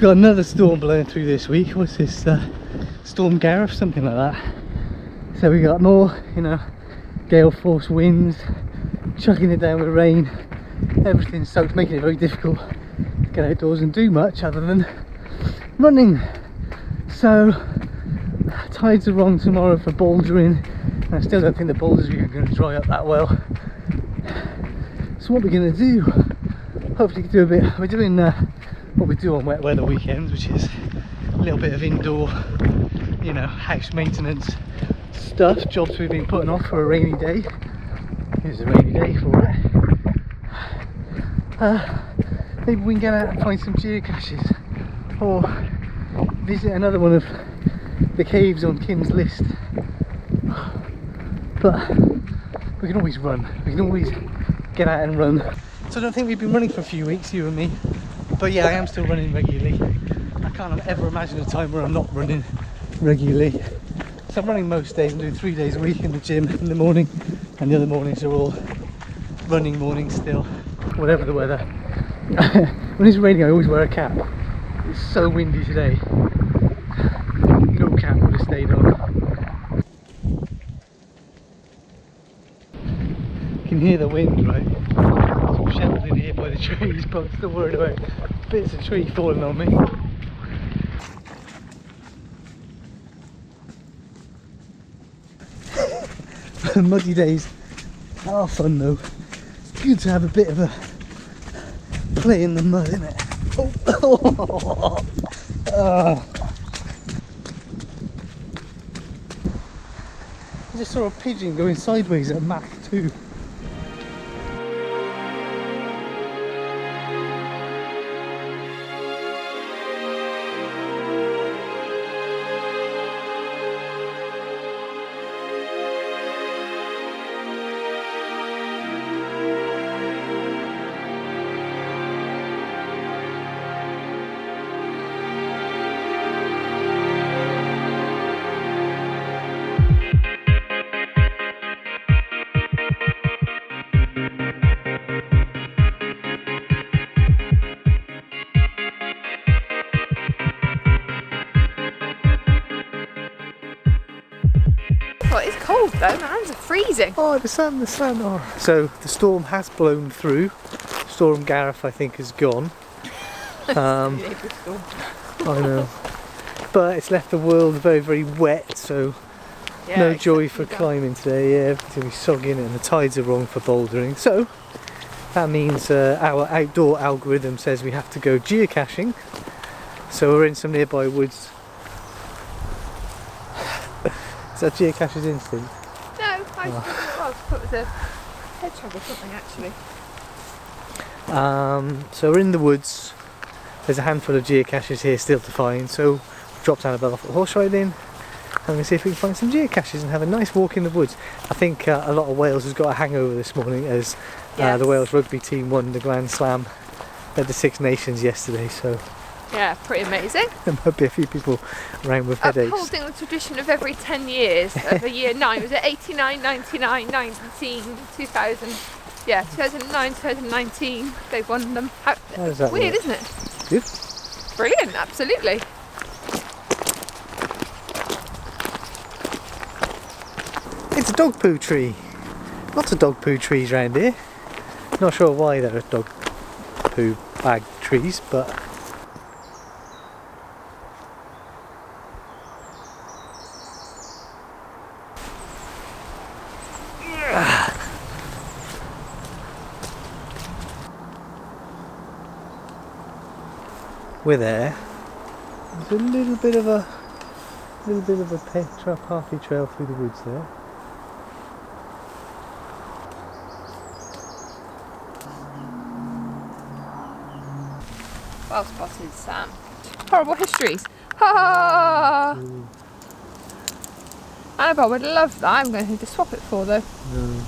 got another storm blowing through this week. What's this? Storm Gareth, something like that. So we got more, you know, gale force winds, chucking it down with rain. Everything's soaked, making it very difficult to get outdoors and do much other than running. So tides are wrong tomorrow for bouldering, and I still don't think the boulders are going to dry up that well. So what we're going to do, hopefully do a bit, we're doing what we do on wet weather weekends, which is a little bit of indoor, you know, house maintenance stuff, jobs we've been putting off for a rainy day. Here's a rainy day for it. Maybe we can get out and find some geocaches, or visit another one of the caves on Kim's list. But we can always run, we can always get out and run. So I don't think we've been running for a few weeks, you and me, but yeah, I am still running regularly. I can't ever imagine a time where I'm not running regularly. So I'm running most days. I'm doing 3 days a week in the gym in the morning, and the other mornings are all running mornings still, whatever the weather. When it's raining I always wear a cap. It's so windy today, no cap would have stayed on. You can hear the wind, right? I'm sheltered in here by the trees, but I'm still worried about bits of tree falling on me. Muddy days are fun though. It's good to have a bit of a play in the mud, isn't it? I just saw a pigeon going sideways at Mach 2. It's cold though, my hands are freezing. Oh, the sun. Oh. So the storm has blown through. Storm Gareth, I think, is gone. I know. But it's left the world very, very wet, so yeah, no joy for climbing today. Yeah, everything will be sogging and the tides are wrong for bouldering. So that means our outdoor algorithm says we have to go geocaching. So we're in some nearby woods. Is that geocache's instinct? No, I thought it was a hedgehog or something actually. So we're in the woods. There's a handful of geocaches here still to find, so we'll drop down a bit off the horse riding and we'll see if we can find some geocaches and have a nice walk in the woods. I think a lot of Wales has got a hangover this morning as the Wales rugby team won the Grand Slam at the Six Nations yesterday, so yeah, pretty amazing. There might be a few people around with headaches. Upholding the tradition of every 10 years of a year 9. Was it 89, 99, 19, 2000? Yeah, 2009, 2019. They've won them. How does that weird, work? Isn't it? Good. Brilliant, absolutely. It's a dog poo tree. Lots of dog poo trees around here. Not sure why there are dog poo bag trees, but we're there. There's a little bit of a pathway trail through the woods there. Well spotted, Sam. Horrible histories. Ha! Annabelle would love that. I'm going to need to swap it for though. No.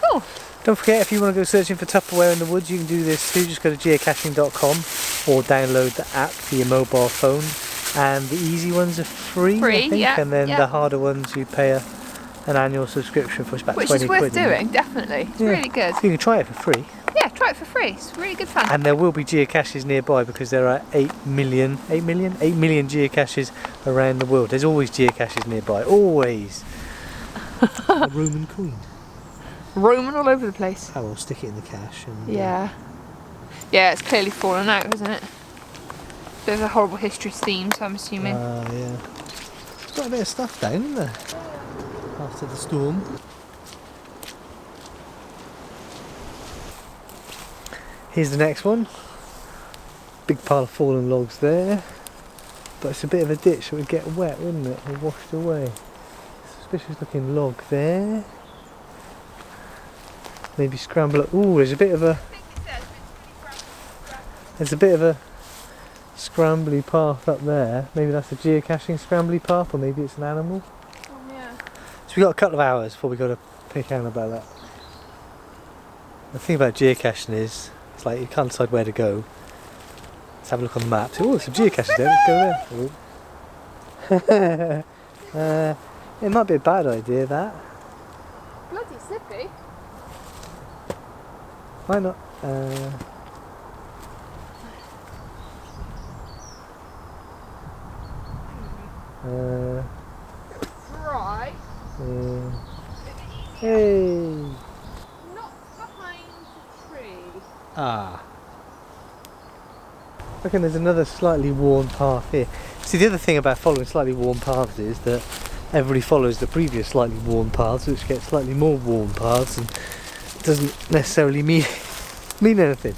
Cool. Don't forget, if you want to go searching for Tupperware in the woods, you can do this too. Just go to geocaching.com or download the app for your mobile phone. And the easy ones are free, I think, yeah, and then the harder ones you pay a an annual subscription for about Which 20 is worth quid. doing, definitely. It's really good. You can try it for free. Yeah, try it for free. It's really good fun. And there will be geocaches nearby because there are 8 million geocaches around the world. There's always geocaches nearby, always. A Roman queen. Roman all over the place. Oh, we'll stick it in the cache. And, Yeah. Yeah, it's clearly fallen out, isn't it? There's a horrible history theme, so I'm assuming. yeah. There's quite a bit of stuff down, isn't there? After the storm. Here's the next one. Big pile of fallen logs there. But it's a bit of a ditch, so it would get wet, wouldn't it? Or washed away. Suspicious looking log there. Maybe scramble it. Ooh, there's a bit of a scrambly path up there. Maybe that's a geocaching scrambly path, or maybe it's an animal. Oh, yeah. So we've got a couple of hours before we got to pick out about that. The thing about geocaching is, it's like you can't decide where to go. Let's have a look on the map. Oh, there's some geocaches there. Let's go there. It might be a bad idea, that. Bloody slippy. Why not? Right. Hey! Not behind the tree. Ah. I reckon there's another slightly worn path here. See, the other thing about following slightly worn paths is that everybody follows the previous slightly worn paths, which get slightly more worn paths, and doesn't necessarily mean anything.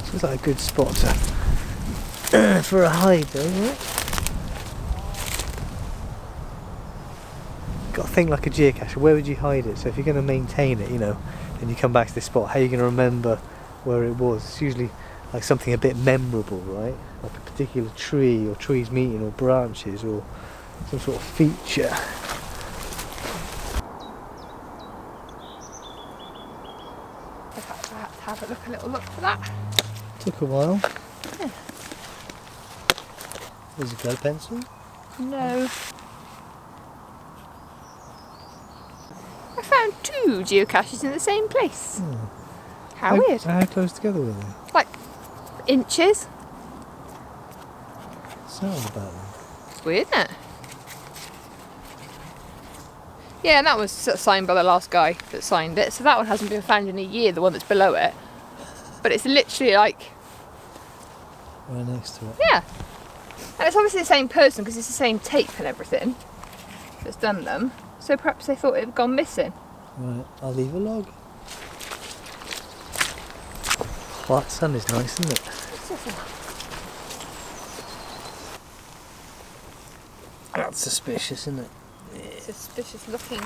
Seems like a good spot for a hide, though, right? Got to think like a geocacher. Where would you hide it? So if you're going to maintain it, you know, and you come back to this spot, how are you going to remember where it was? It's usually like something a bit memorable, right? Like a particular tree, or trees meeting, or branches, or some sort of feature. Have a little look for that. Took a while. Yeah. There's a gel pencil. No. I found 2 geocaches in the same place. How weird. How close together were they? Like inches. Sound about them. It's weird, isn't it? Yeah, and that was signed by the last guy that signed it, so that one hasn't been found in a year, the one that's below it. But it's literally like... Right next to it. Yeah. And it's obviously the same person because it's the same tape and everything that's done them. So perhaps they thought it had gone missing. Right, I'll leave a log. Oh, that sun is nice, isn't it? That's suspicious, isn't it? Yeah. Suspicious looking.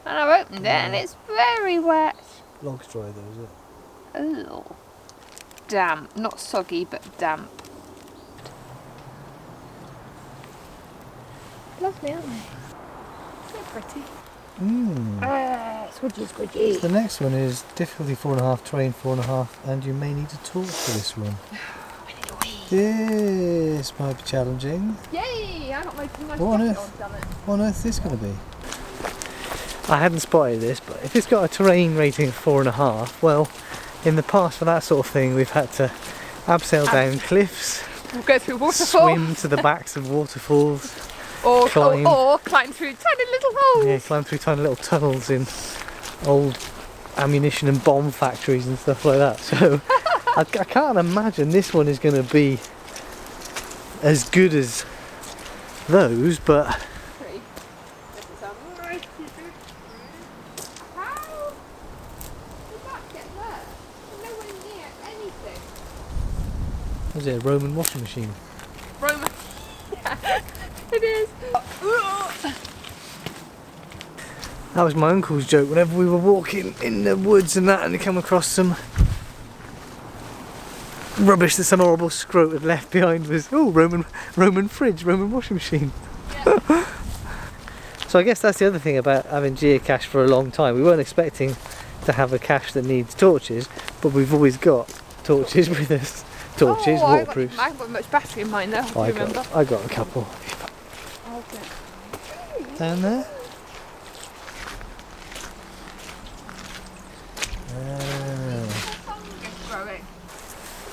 And I've opened it and it's very wet. Log's dry though, is it? Oh. Damp. Not soggy, but damp. Lovely, aren't they? So pretty. Squidgy, squidgy. The next one is difficulty 4.5, terrain 4.5, and you may need a torch for this one. I need a wee. This might be challenging. Yay! I got my nice What on jacket earth? on, damn it. What on earth is this going to be? I hadn't spotted this, but if it's got a terrain rating of 4.5, well, in the past for that sort of thing we've had to abseil down cliffs, We'll go through waterfall. swim to the backs of waterfalls, Or climb. or climb through tiny little holes. yeah, climb through tiny little tunnels in old ammunition and bomb factories and stuff like that. So I can't imagine this one is going to be as good as those, but This is a nice scissors. How did that get there? Nowhere near anything. was it a Roman washing machine? Roman. Yeah, it is. That was my uncle's joke whenever we were walking in the woods and that, and we come across some rubbish that some horrible scrote had left behind, was, oh, Roman fridge, Roman washing machine. Yeah. So I guess that's the other thing about having geocache for a long time. We weren't expecting to have a cache that needs torches, but we've always got torches with us. torches, waterproof. I haven't got much battery in mine though, I remember. I got a couple. Down there?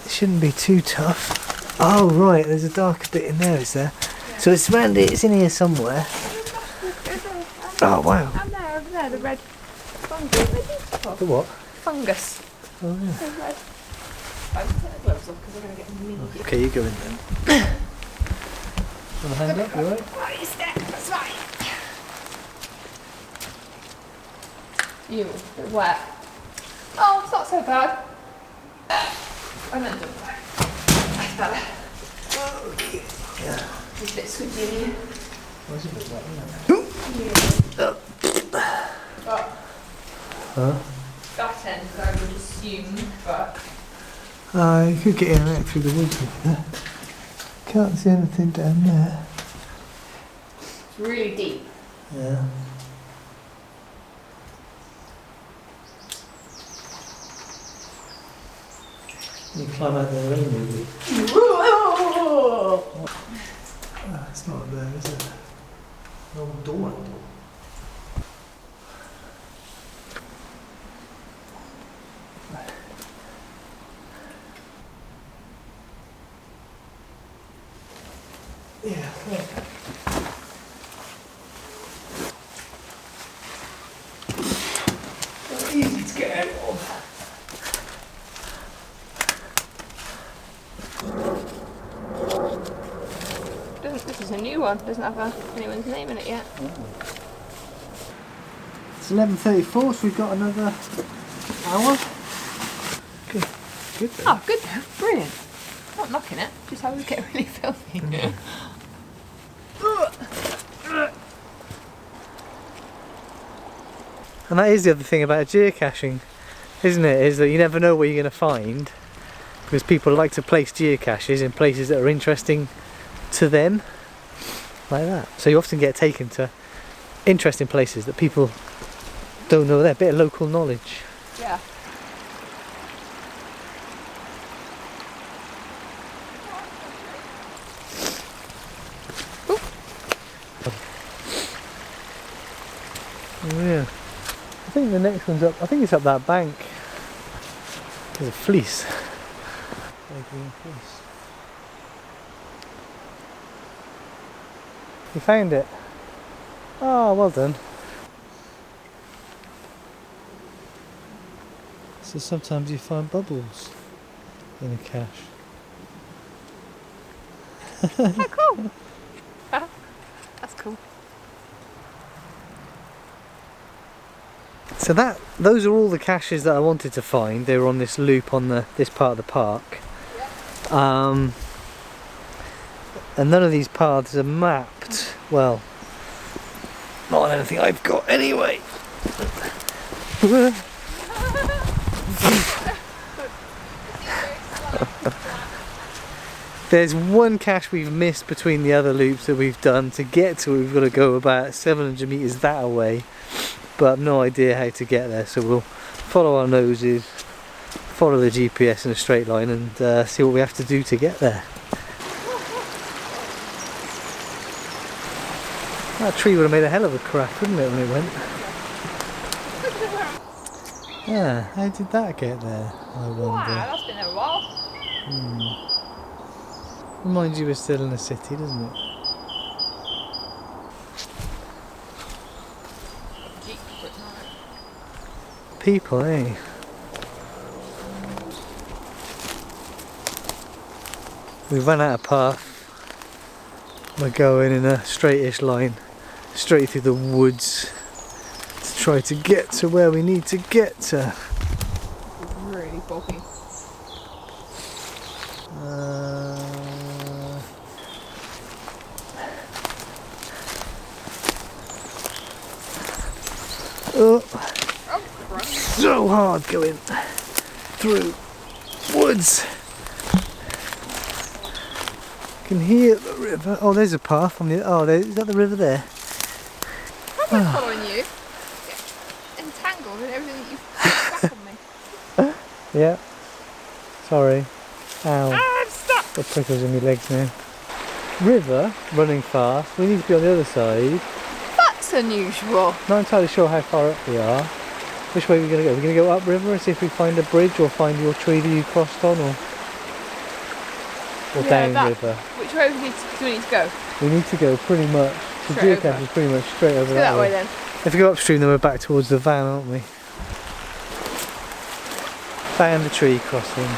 It shouldn't be too tough. Oh right, there's a darker bit in there, is there? Yeah. So it's around it, it's in here somewhere. Oh wow. Down there, over there, the red fungus. The what? Fungus. Oh yeah. The red. I will take the gloves off because I'm going to get immediate. Okay, you go in then. Want to hand up, you alright? What is that? That's right. You, a bit wet. Oh, it's not so bad. I meant to. That's better. Okay. Yeah. It's a bit squidgy in here. Oh, it's a bit wet, isn't it? Yeah. But Huh? that end, I would assume, but. You could get in and out through the woods with there. Can't see anything down there. It's really deep. Yeah. You climb out the rain maybe. Oh, it's not there, is it? No door. Yeah, okay. Not easy to get out of. This is a new one. Doesn't have anyone's name in it yet. It's 11:34, so we've got another hour. Good. Good then. Oh, good though. Brilliant. Not knocking it. Just how we get really filthy. Yeah. And that is the other thing about geocaching, isn't it? Is that you never know what you're going to find, because people like to place geocaches in places that are interesting to them, like that. So you often get taken to interesting places that people don't know there. A bit of local knowledge. Yeah. Oh yeah. I think the next one's up. I think it's up that bank. There's a fleece. A green fleece. You found it? Oh, well done. So sometimes you find bubbles in a cache. Oh, cool. That's cool. So those are all the caches that I wanted to find. They were on this loop on this part of the park. And none of these paths are mapped. Well, not on anything I've got anyway. There's one cache we've missed between the other loops that we've done. To get to it, we've got to go about 700 metres that away. But I've no idea how to get there, so we'll follow our noses, follow the GPS in a straight line, and see what we have to do to get there. That tree would have made a hell of a crack, wouldn't it, when it went? Yeah, how did that get there, I wonder? Wow, that's been there a while. Reminds you we're still in the city, doesn't it? People, eh? We've run out of path. We're going in a straightish line, straight through the woods to try to get to where we need to get to. It's really foggy. Oh. So hard going through woods. You can hear the river. Oh, there's a path on the. Oh, is that the river there? I'm not following you. Get entangled in everything that you've stuck on me. Yeah. Sorry. Ow. Got prickles in my legs now. River, running fast. We need to be on the other side. That's unusual. Not entirely sure how far up we are. Which way are we going to go? We're going to go upriver and see if we find a bridge, or find your tree that you crossed on, or downriver. Which way do we need to go? We need to go pretty much. The geocache is pretty much straight over that way then. If we go upstream, then we're back towards the van, aren't we? Found the tree crossing.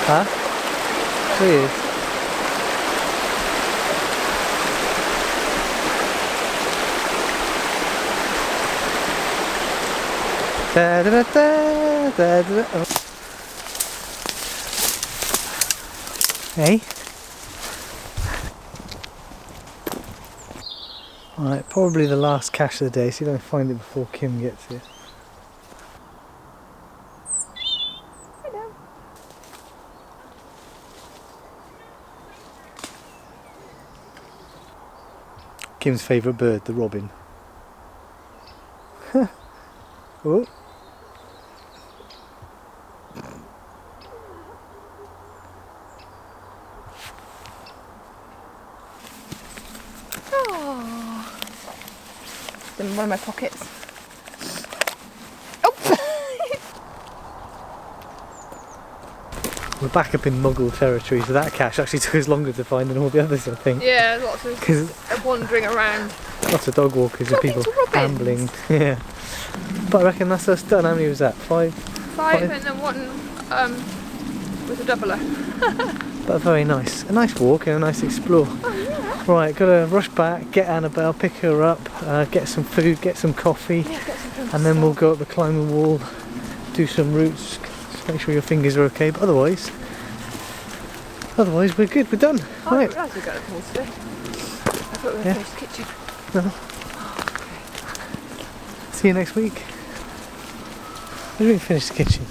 Huh? There he is. Da, da, da, da, da, da. Oh. Hey? Alright, probably the last cache of the day, so you don't find it before Kim gets here. Kim's favourite bird, the robin. Oh. Oh. It's in one of my pockets. Oh. We're back up in Muggle territory, so that cache actually took us longer to find than all the others, I think. Yeah, lots of wandering around. Lots of dog walkers and people ambling. Yeah. But I reckon that's us done. How many was that? Five? Five, and then one was a doubler. But very nice. A nice walk and a nice explore. Oh yeah. Right, gotta rush back, get Annabelle, pick her up, get some food, get some coffee, Yeah, get some and then we'll go up the climbing wall, do some routes, just make sure your fingers are okay, but otherwise we're good, we're done. I Right. didn't realise we were going to today. I thought we were going to finish the kitchen. No. See you next week. We didn't finish the kitchen.